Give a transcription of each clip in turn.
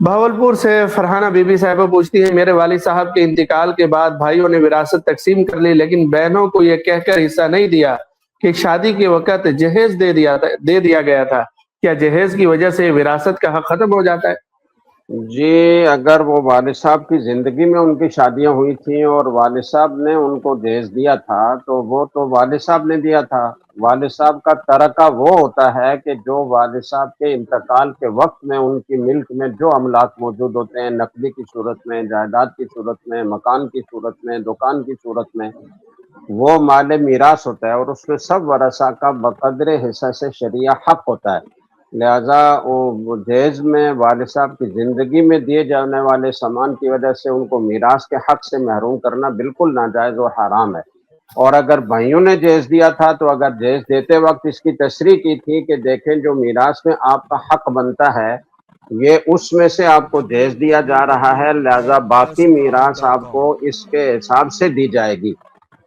بھاولپور سے Farhana be be صاحبہ پوچھتی ہیں، میرے والد صاحب کے انتقال کے بعد بھائیوں نے وراثت تقسیم کر لی، لیکن بہنوں کو یہ کہہ کر حصہ نہیں دیا کہ شادی کے وقت جہیز دے دیا گیا تھا۔ کیا جہیز کی وجہ سے وراثت کا حق ختم ہو جاتا ہے؟ جی، اگر وہ والد صاحب کی زندگی میں ان کی شادیاں ہوئی تھیں اور والد صاحب نے ان کو جہیز دیا تھا تو وہ تو والد صاحب نے دیا تھا۔ والد صاحب کا ترکہ وہ ہوتا ہے کہ جو والد صاحب کے انتقال کے وقت میں ان کی ملک میں جو املاک موجود ہوتے ہیں، نقدی کی صورت میں، جائیداد کی صورت میں، مکان کی صورت میں، دکان کی صورت میں، وہ مال میراث ہوتا ہے اور اس میں سب ورثہ کا بقدر حصہ سے شرعیہ حق ہوتا ہے۔ لہذا وہ جہیز میں والد صاحب کی زندگی میں دیے جانے والے سامان کی وجہ سے ان کو میراث کے حق سے محروم کرنا بالکل ناجائز و حرام ہے۔ اور اگر بھائیوں نے جہیز دیا تھا تو اگر جہیز دیتے وقت اس کی تصریح کی تھی کہ دیکھیں جو میراث میں آپ کا حق بنتا ہے یہ اس میں سے آپ کو جہیز دیا جا رہا ہے، لہذا باقی میراث آپ کو اس کے حساب سے دی جائے گی۔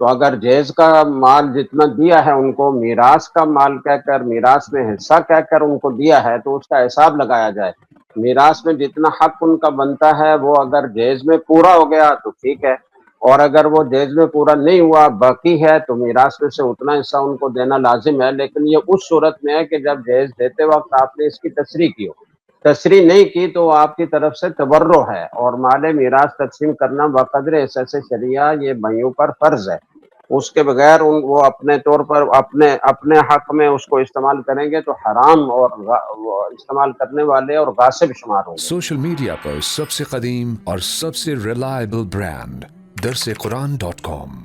تو اگر جہیز کا مال جتنا دیا ہے ان کو میراث کا مال کہہ کر، میراث میں حصہ کہہ کر ان کو دیا ہے تو اس کا حساب لگایا جائے۔ میراث میں جتنا حق ان کا بنتا ہے وہ اگر جہیز میں پورا ہو گیا تو ٹھیک ہے، اور اگر وہ جہیز میں پورا نہیں ہوا باقی ہے تو میراث میں سے اتنا حصہ ان کو دینا لازم ہے، لیکن یہ اس صورت میں ہے کہ جب جہیز دیتے وقت آپ نے اس کی تصریح کی ہو۔ تصریح نہیں کی تو آپ کی طرف سے تبرع ہے، اور مال میراث تقسیم کرنا بقدر حصہ سے شرعیہ یہ بھائیوں پر فرض ہے۔ اس کے بغیر وہ اپنے طور پر اپنے حق میں اس کو استعمال کریں گے تو حرام اور استعمال کرنے والے اور غاصب شمار ہوں گے۔ سوشل میڈیا پر سب سے قدیم اور سب سے ریلائبل برانڈ درسقرآن.com